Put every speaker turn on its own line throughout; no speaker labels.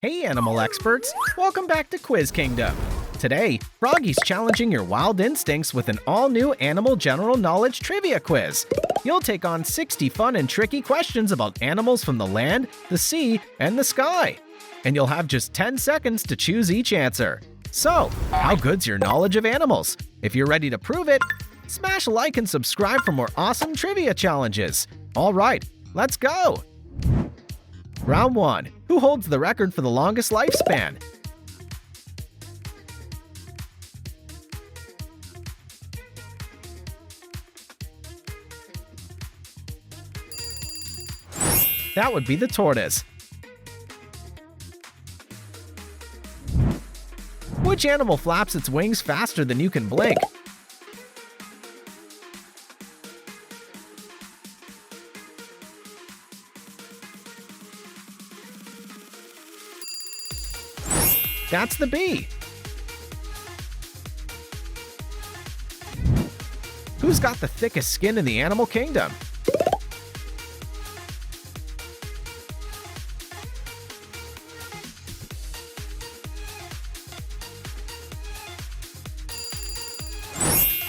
Hey animal experts, welcome back to Quiz Kingdom. Today, Froggy's challenging your wild instincts with an all-new animal general knowledge trivia quiz. You'll take on 60 fun and tricky questions about animals from the land, the sea, and the sky. And you'll have just 10 seconds to choose each answer. So, how good's your knowledge of animals? If you're ready to prove it, smash a like and subscribe for more awesome trivia challenges. All right, let's go! Round 1. Who holds the record for the longest lifespan? That would be the tortoise. Which animal flaps its wings faster than you can blink? That's the bee. Who's got the thickest skin in the animal kingdom?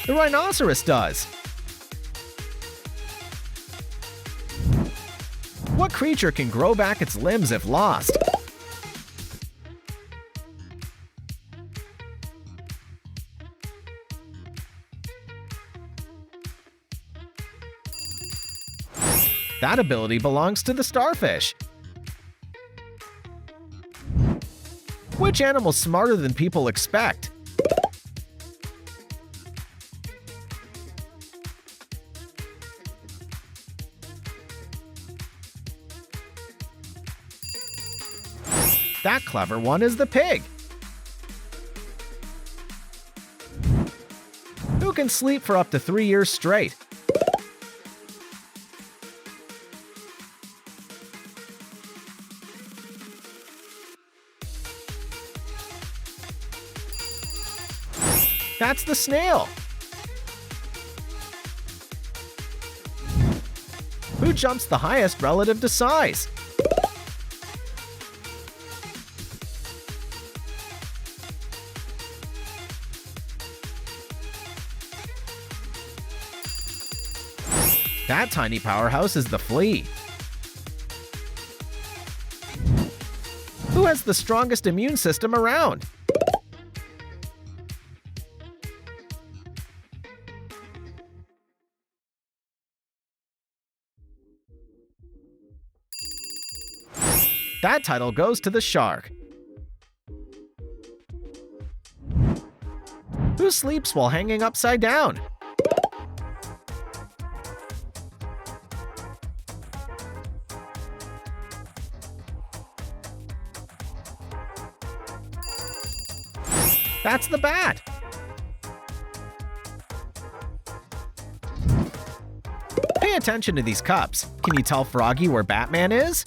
The rhinoceros does. What creature can grow back its limbs if lost? That ability belongs to the starfish. Which animal's smarter than people expect? That clever one is the pig. Who can sleep for up to 3 years straight? That's the snail. Who jumps the highest relative to size? That tiny powerhouse is the flea. Who has the strongest immune system around? That title goes to the shark. Who sleeps while hanging upside down? That's the bat. Pay attention to these cups. Can you tell Froggy where Batman is?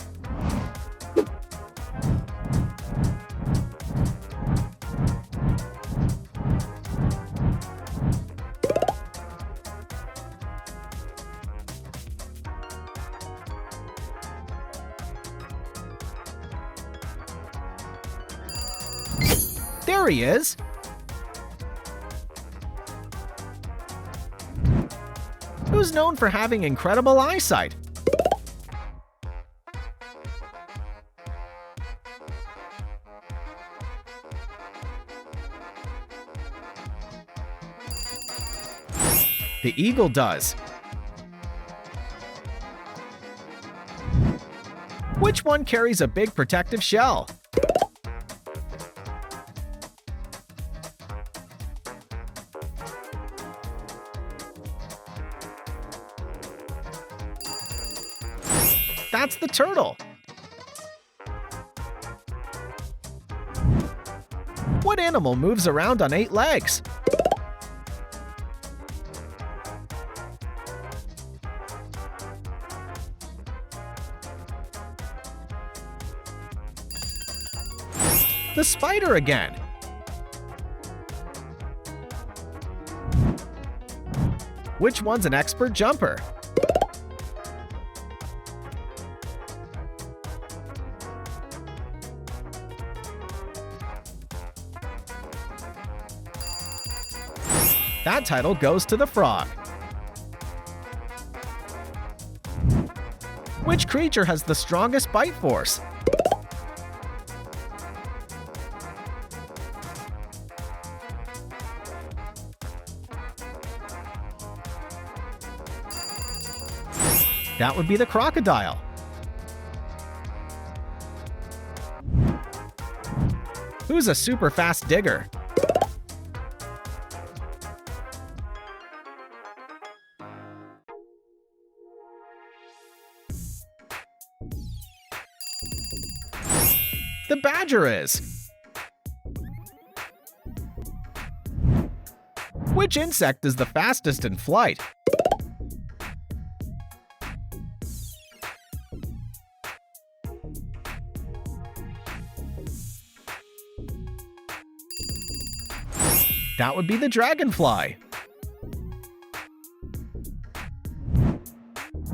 There he is! Who's known for having incredible eyesight? The eagle does. Which one carries a big protective shell? That's the turtle. What animal moves around on 8 legs? The spider again. Which one's an expert jumper? That title goes to the frog. Which creature has the strongest bite force? That would be the crocodile. Who's a super fast digger? The badger is. Which insect is the fastest in flight? That would be the dragonfly.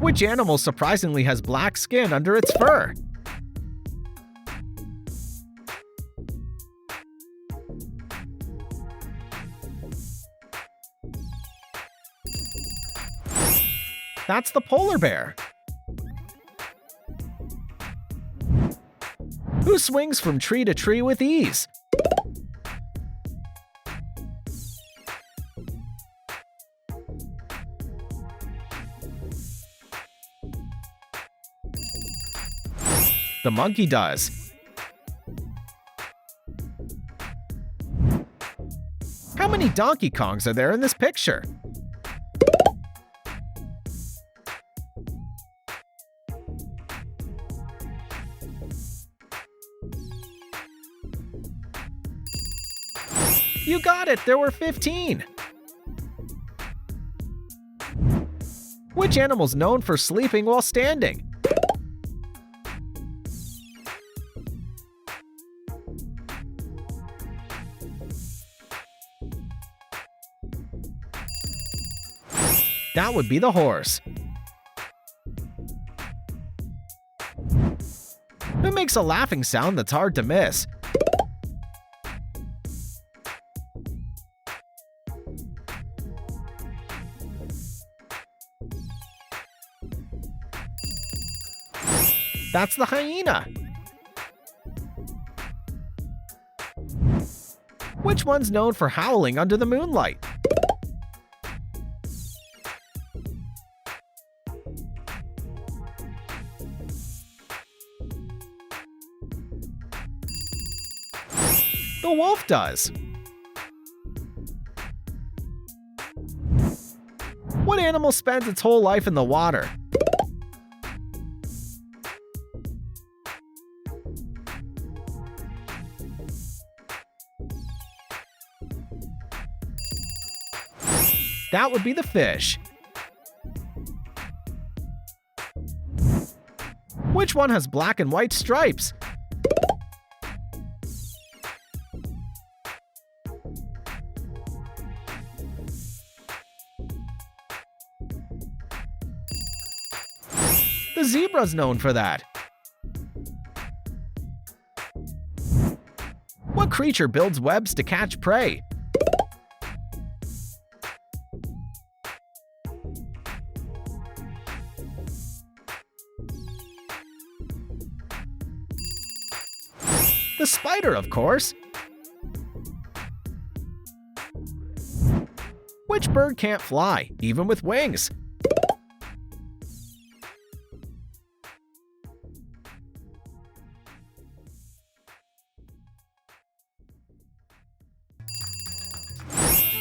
Which animal surprisingly has black skin under its fur? That's the polar bear. Who swings from tree to tree with ease? The monkey does. How many Donkey Kongs are there in this picture? You got it! There were 15! Which animal's known for sleeping while standing? That would be the horse. Who makes a laughing sound that's hard to miss? That's the hyena. Which one's known for howling under the moonlight? The wolf does. What animal spends its whole life in the water? That would be the fish. Which one has black and white stripes? The zebra's known for that. What creature builds webs to catch prey? The spider, of course. Which bird can't fly, even with wings?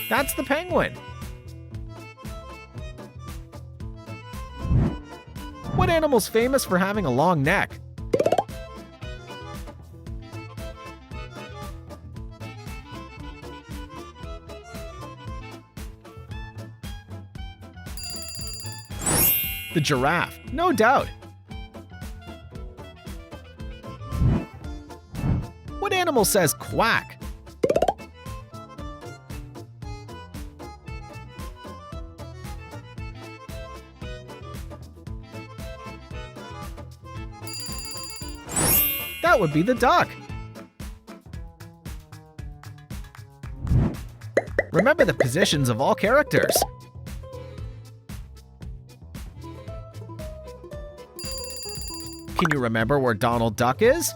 That's the penguin. What animal's famous for having a long neck? The giraffe, no doubt. What animal says quack? That would be the duck. Remember the positions of all characters. Can you remember where Donald Duck is?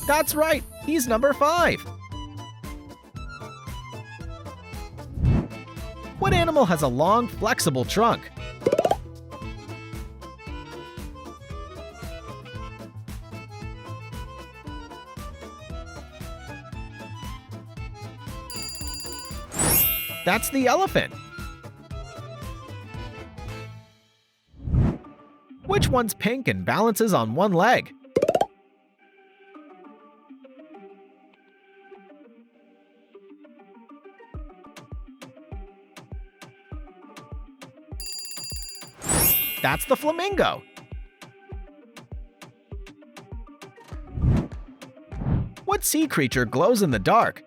That's right, he's number 5. What animal has a long, flexible trunk? That's the elephant. Which one's pink and balances on one leg? That's the flamingo. What sea creature glows in the dark?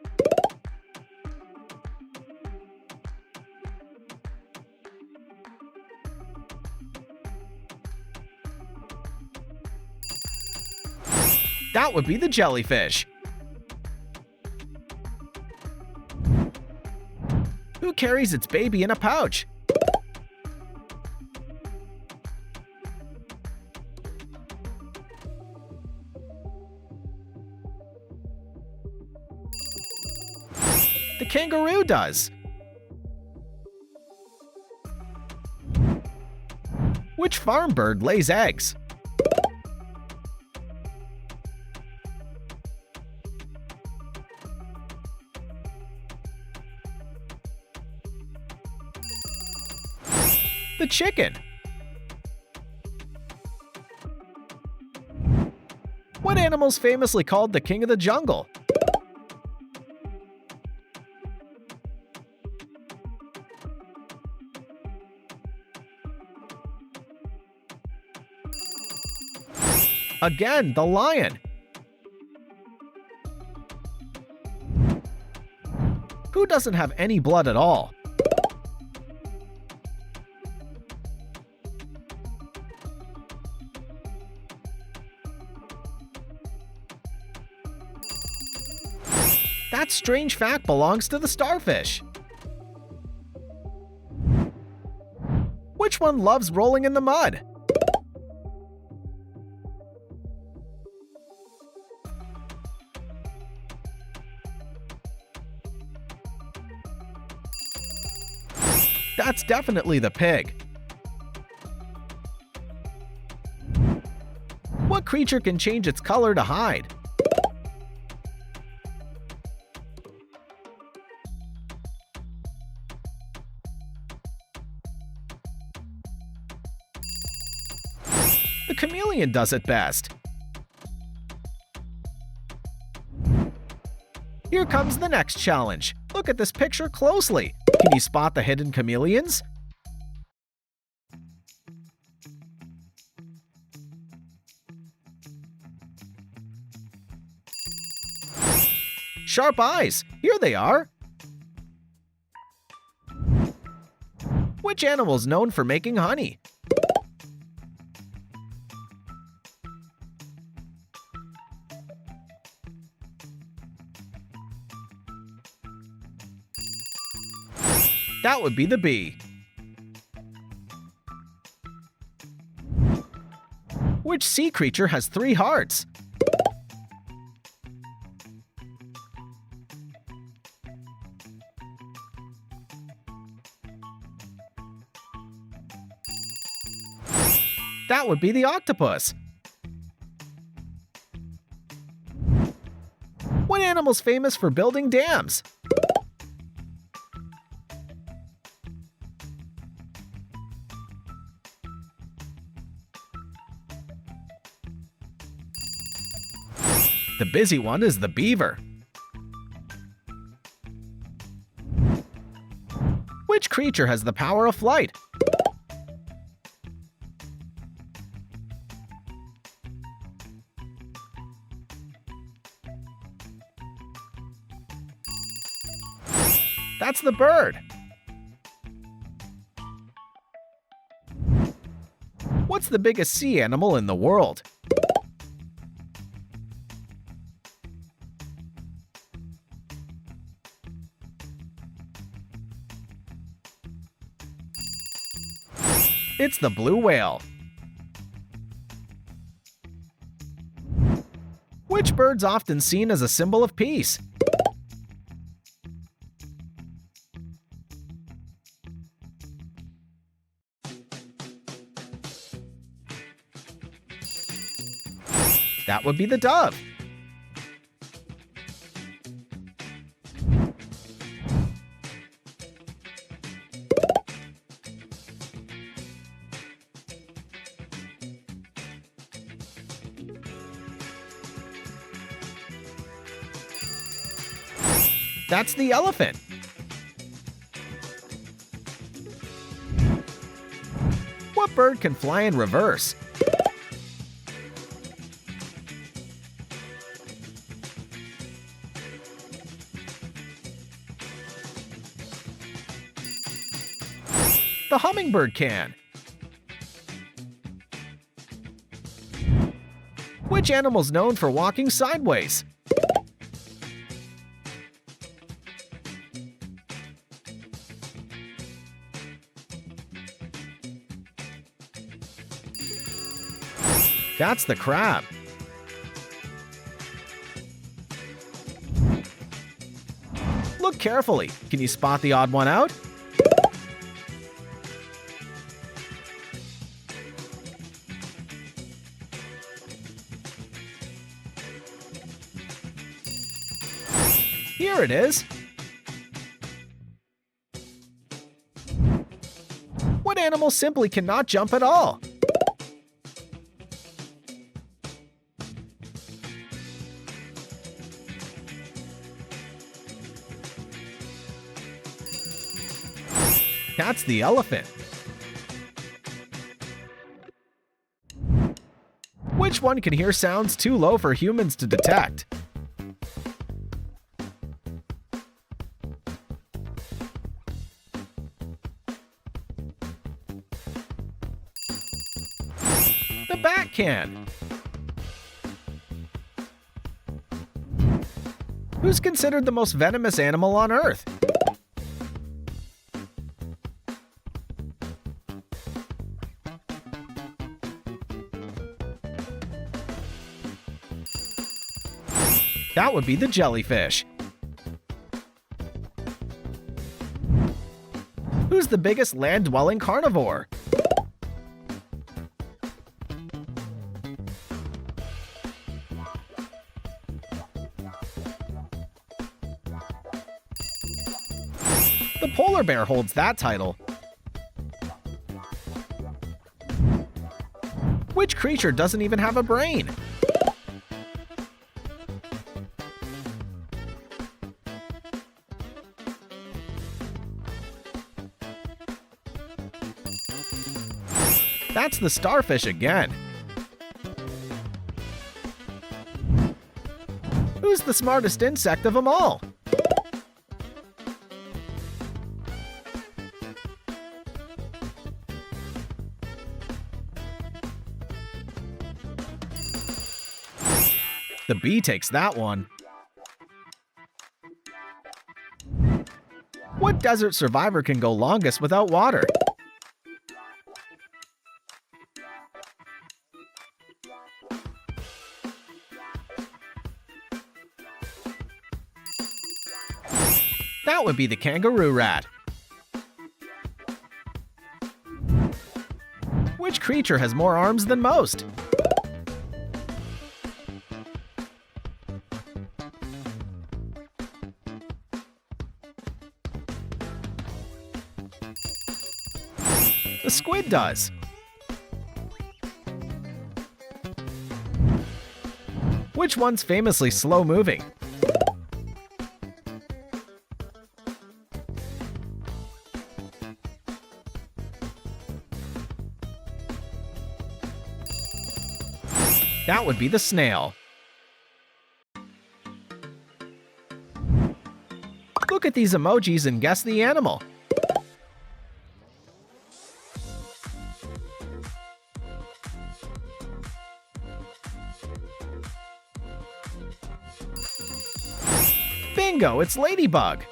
That would be the jellyfish. Who carries its baby in a pouch? The kangaroo does. Which farm bird lays eggs? The chicken. What animal's famously called the king of the jungle? Again, the lion. Who doesn't have any blood at all? That strange fact belongs to the starfish. Which one loves rolling in the mud? That's definitely the pig. What creature can change its color to hide? The chameleon does it best. Here comes the next challenge. Look at this picture closely. Can you spot the hidden chameleons? Sharp eyes! Here they are! Which animal is known for making honey? That would be the bee. Which sea creature has 3 hearts? That would be the octopus. What animal's famous for building dams? The busy one is the beaver. Which creature has the power of flight? That's the bird. What's the biggest sea animal in the world? It's the blue whale. Which bird's often seen as a symbol of peace? That would be the dove. That's the elephant. What bird can fly in reverse? The hummingbird can. Which animal's known for walking sideways? That's the crab. Look carefully. Can you spot the odd one out? Here it is. What animal simply cannot jump at all? That's the elephant. Which one can hear sounds too low for humans to detect? The bat can. Who's considered the most venomous animal on Earth? That would be the jellyfish. Who's the biggest land-dwelling carnivore? The polar bear holds that title. Which creature doesn't even have a brain? That's the starfish again. Who's the smartest insect of them all? The bee takes that one. What desert survivor can go longest without water? That would be the kangaroo rat. Which creature has more arms than most? The squid does. Which one's famously slow-moving? That would be the snail. Look at these emojis and guess the animal. Bingo, it's Ladybug!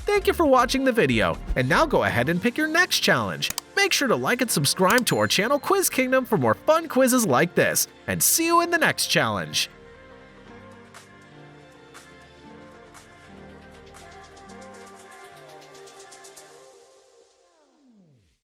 Thank you for watching the video, and now go ahead and pick your next challenge. Make sure to like and subscribe to our channel Quiz Kingdom for more fun quizzes like this, and see you in the next challenge!